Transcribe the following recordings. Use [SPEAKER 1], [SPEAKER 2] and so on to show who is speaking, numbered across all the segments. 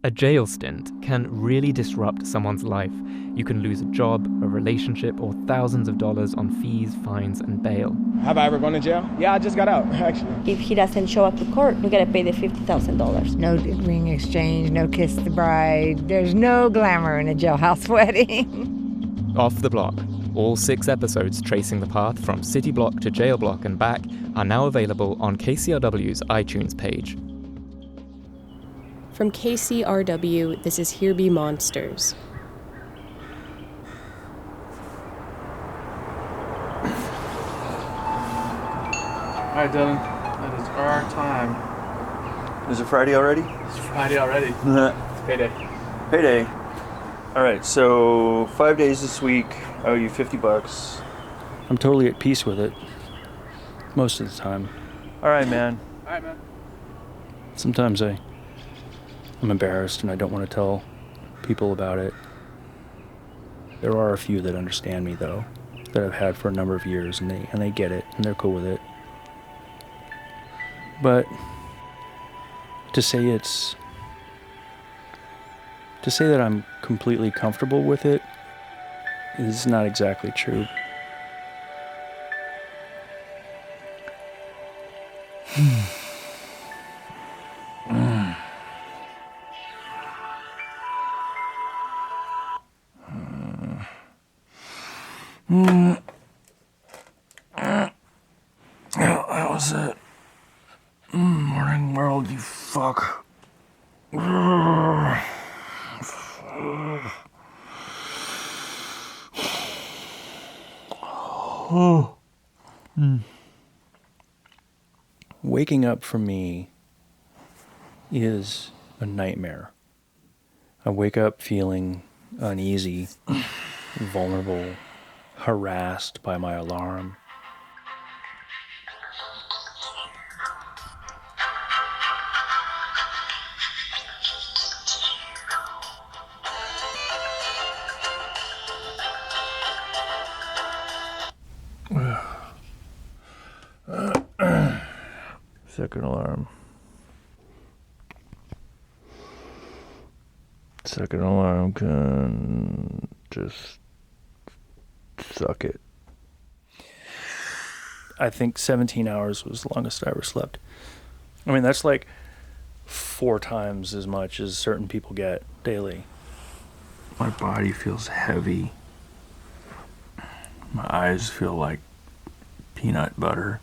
[SPEAKER 1] A jail stint can really disrupt someone's life. You can lose a job, a relationship, or thousands of dollars on fees, fines, and bail.
[SPEAKER 2] Have I ever gone to jail? Yeah, I just got out, actually.
[SPEAKER 3] If he doesn't show up to court, we gotta pay the $50,000.
[SPEAKER 4] No ring exchange, no kiss the bride. There's no glamour in a jailhouse wedding.
[SPEAKER 1] Off the Block. All 6 episodes tracing the path from city block to jail block and back are now available on KCRW's iTunes page.
[SPEAKER 5] From KCRW, this is Here Be Monsters.
[SPEAKER 6] All right, Dylan, that is our time.
[SPEAKER 7] Is it Friday already?
[SPEAKER 6] It's Friday already. It's payday.
[SPEAKER 7] Payday. All right, so 5 days this week. I owe you $50.
[SPEAKER 8] I'm totally at peace with it. Most of the time.
[SPEAKER 7] All right, man.
[SPEAKER 6] All right, man.
[SPEAKER 8] Sometimes I'm embarrassed and I don't want to tell people about it. There are a few that understand me, though, that I've had for a number of years, and they get it, and they're cool with it. But to say that I'm completely comfortable with it is not exactly true.
[SPEAKER 7] That was it. Morning world, you fuck.
[SPEAKER 8] Waking up for me is a nightmare. I wake up feeling uneasy, vulnerable, harassed by my alarm.
[SPEAKER 7] Second alarm. Second alarm can just suck it.
[SPEAKER 8] I think 17 hours was the longest I ever slept. I mean, that's like 4 times as much as certain people get daily.
[SPEAKER 7] My body feels heavy. My eyes feel like peanut butter.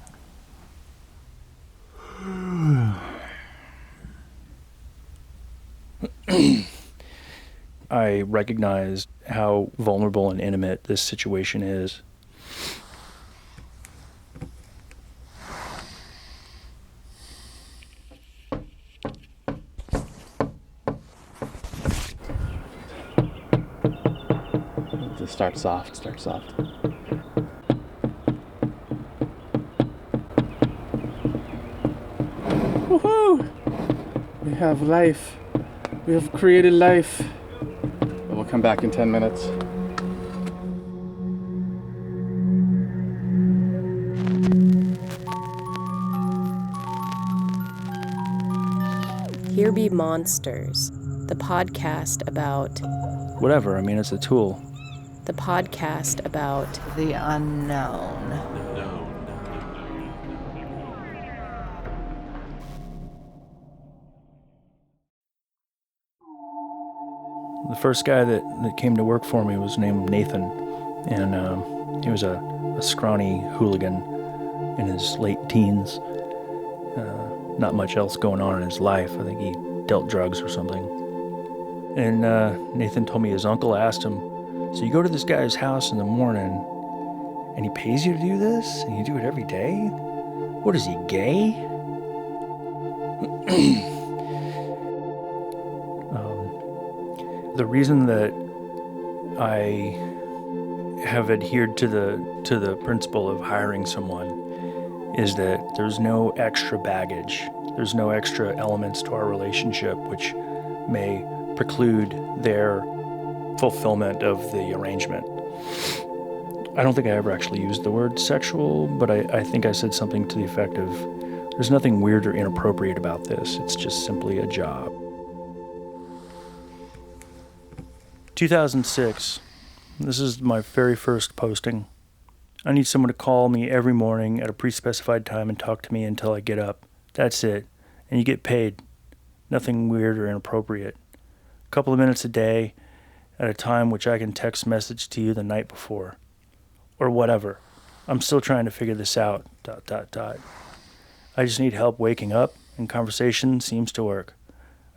[SPEAKER 8] I recognized how vulnerable and intimate this situation is.
[SPEAKER 6] Just start soft. Woohoo! We have life. We have created life. We'll come back in 10 minutes.
[SPEAKER 5] Here Be Monsters, the podcast about...
[SPEAKER 8] Whatever, I mean, it's a tool.
[SPEAKER 5] The podcast about...
[SPEAKER 4] The unknown.
[SPEAKER 8] The first guy that came to work for me was named Nathan, and he was a scrawny hooligan in his late teens. Not much else going on in his life. I think he dealt drugs or something. And Nathan told me his uncle asked him, so you go to this guy's house in the morning, and he pays you to do this? And you do it every day? What is he, gay? The reason that I have adhered to the principle of hiring someone is that there's no extra baggage. There's no extra elements to our relationship which may preclude their fulfillment of the arrangement. I don't think I ever actually used the word sexual, but I think I said something to the effect of, there's nothing weird or inappropriate about this. It's just simply a job. 2006. This is my very first posting. I need someone to call me every morning at a pre-specified time and talk to me until I get up. That's it. And you get paid. Nothing weird or inappropriate. A couple of minutes a day at a time which I can text message to you the night before. Or whatever. I'm still trying to figure this out. ... I just need help waking up, and conversation seems to work.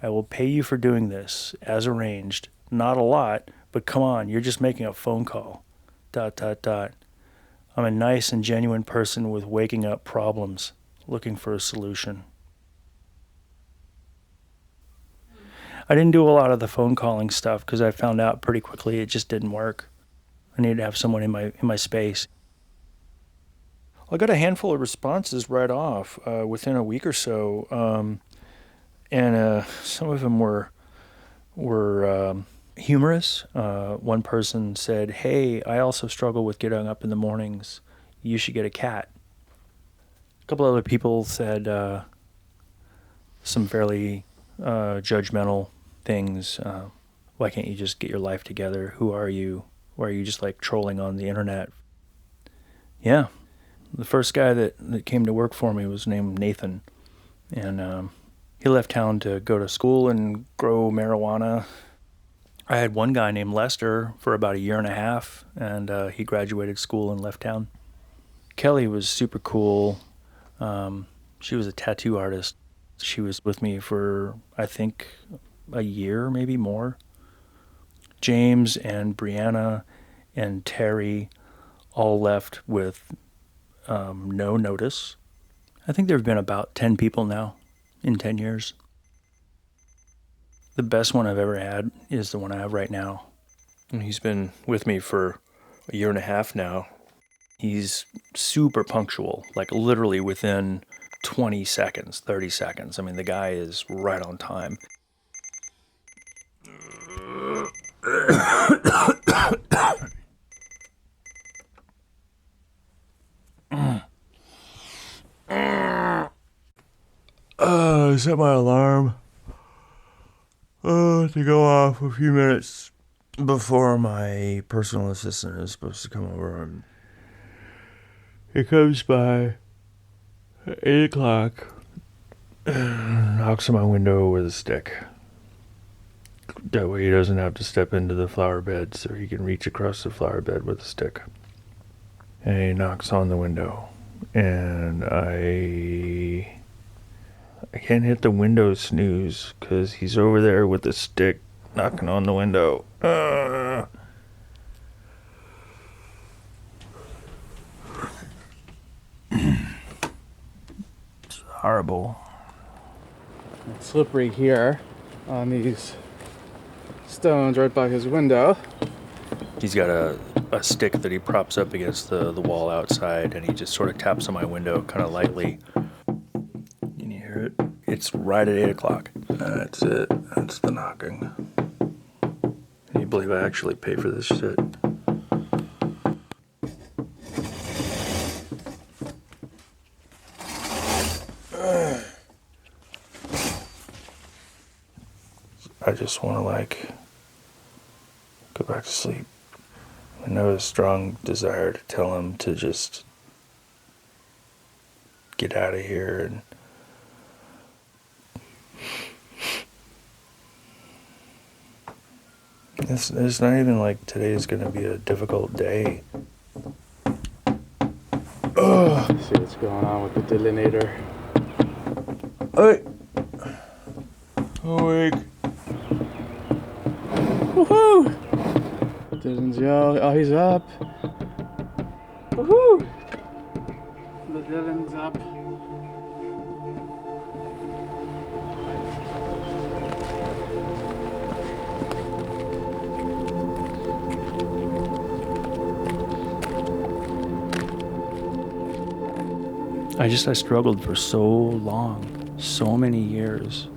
[SPEAKER 8] I will pay you for doing this, as arranged. Not a lot, but come on, you're just making a phone call. ... I'm a nice and genuine person with waking up problems, looking for a solution. I didn't do a lot of the phone calling stuff because I found out pretty quickly it just didn't work. I needed to have someone in my space. I got a handful of responses right off within a week or so, and some of them were humorous. One person said, "Hey, I also struggle with getting up in the mornings. You should get a cat." A couple other people said some fairly judgmental things. Why can't you just get your life together? Who are you? Why are you just like trolling on the internet? Yeah. The first guy that came to work for me was named Nathan, and he left town to go to school and grow marijuana. I had one guy named Lester for about 1.5 years, and he graduated school and left town. Kelly was super cool. She was a tattoo artist. She was with me for, I think, a year, maybe more. James and Brianna and Terry all left with no notice. I think there have been about 10 people now in 10 years. The best one I've ever had is the one I have right now. And he's been with me for 1.5 years now. He's super punctual, like literally within 20 seconds, 30 seconds. I mean, the guy is right on time. Set my alarm to go off a few minutes before my personal assistant is supposed to come over. And he comes by at 8 o'clock, knocks on my window with a stick. That way he doesn't have to step into the flower bed, so he can reach across the flower bed with a stick. And he knocks on the window, and I can't hit the window snooze because he's over there with a stick knocking on the window. It's horrible.
[SPEAKER 6] It's slippery here on these stones right by his window.
[SPEAKER 8] He's got a stick that he props up against the wall outside, and he just sort of taps on my window kind of lightly. Can you hear it? It's right at 8 o'clock. That's it. That's the knocking. Can you believe I actually pay for this shit? I just want to go back to sleep. I know a strong desire to tell him to just get out of here, and it's not even like today's gonna be a difficult day.
[SPEAKER 6] Let's see what's going on with the delineator.
[SPEAKER 8] Hey! Awake.
[SPEAKER 6] Woohoo! Dylan's yo. Oh, he's up. Woohoo! The Dylan's up.
[SPEAKER 8] I struggled for so long, so many years.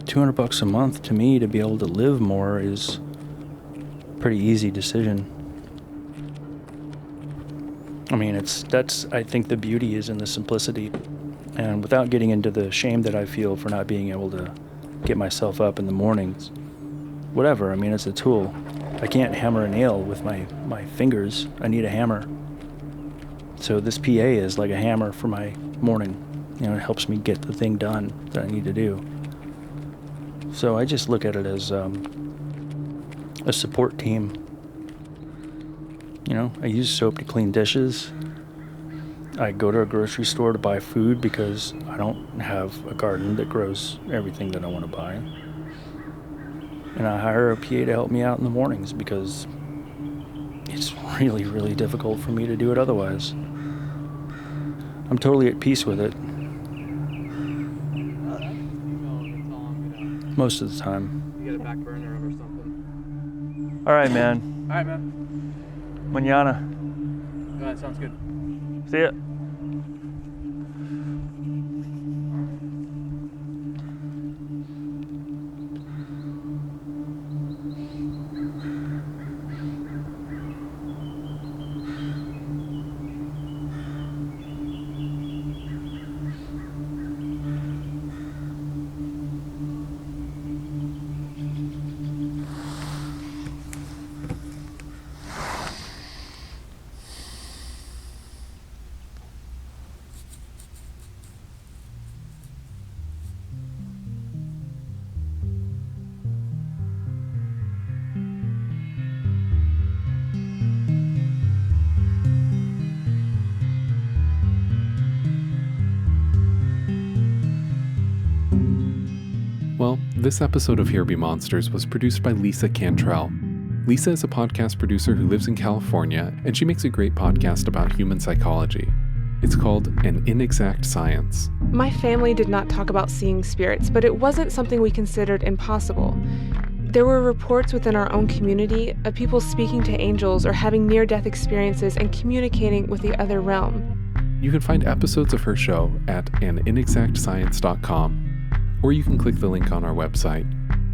[SPEAKER 8] $200 a month to me to be able to live more is a pretty easy decision. I mean, that's I think the beauty is in the simplicity, and without getting into the shame that I feel for not being able to get myself up in the mornings. whatever. I mean, it's a tool. I can't hammer a nail with my fingers. I need a hammer. So this PA is like a hammer for my morning. You know, it helps me get the thing done that I need to do. So I just look at it as a support team. You know, I use soap to clean dishes. I go to a grocery store to buy food because I don't have a garden that grows everything that I want to buy. And I hire a PA to help me out in the mornings because it's really, really difficult for me to do it otherwise. I'm totally at peace with it. Most of the time.
[SPEAKER 6] You get a back burner or something.
[SPEAKER 7] All right, man.
[SPEAKER 6] All right, man.
[SPEAKER 7] Mañana.
[SPEAKER 6] All right, sounds good.
[SPEAKER 7] See ya.
[SPEAKER 9] Well, this episode of Here Be Monsters was produced by Lisa Cantrell. Lisa is a podcast producer who lives in California, and she makes a great podcast about human psychology. It's called An Inexact Science.
[SPEAKER 10] My family did not talk about seeing spirits, but it wasn't something we considered impossible. There were reports within our own community of people speaking to angels or having near-death experiences and communicating with the other realm.
[SPEAKER 9] You can find episodes of her show at aninexactscience.com, or you can click the link on our website,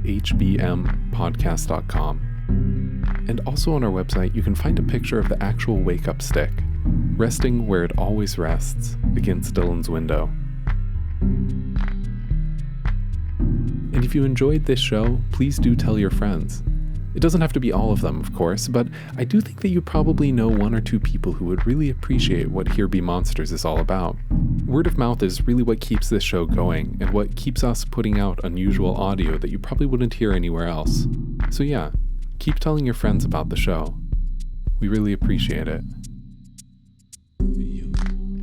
[SPEAKER 9] HBM068.com. And also on our website, you can find a picture of the actual wake-up stick, resting where it always rests, against Dylan's window. And if you enjoyed this show, please do tell your friends. It doesn't have to be all of them, of course, but I do think that you probably know one or two people who would really appreciate what Here Be Monsters is all about. Word of mouth is really what keeps this show going, and what keeps us putting out unusual audio that you probably wouldn't hear anywhere else. So yeah, keep telling your friends about the show. We really appreciate it.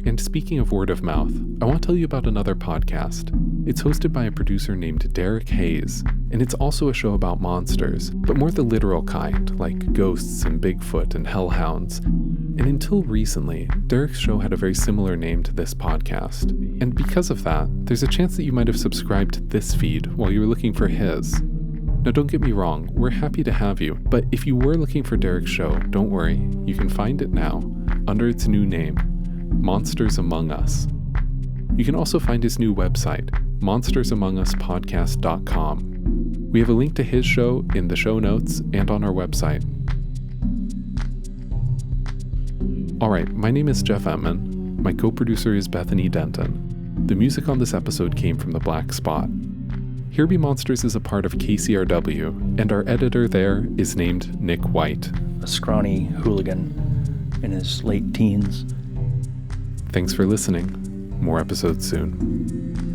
[SPEAKER 9] And speaking of word of mouth, I want to tell you about another podcast. It's hosted by a producer named Derek Hayes, and it's also a show about monsters, but more the literal kind, like ghosts and Bigfoot and hellhounds. And until recently, Derek's show had a very similar name to this podcast. And because of that, there's a chance that you might have subscribed to this feed while you were looking for his. Now don't get me wrong, we're happy to have you, but if you were looking for Derek's show, don't worry, you can find it now, under its new name, Monsters Among Us. You can also find his new website, monstersamonguspodcast.com. We have a link to his show in the show notes and on our website. Alright, my name is Jeff Emman. My co-producer is Bethany Denton. The music on this episode came from The Black Spot. Here Be Monsters is a part of KCRW, and our editor there is named Nick White.
[SPEAKER 8] A scrawny hooligan in his late teens.
[SPEAKER 9] Thanks for listening. More episodes soon.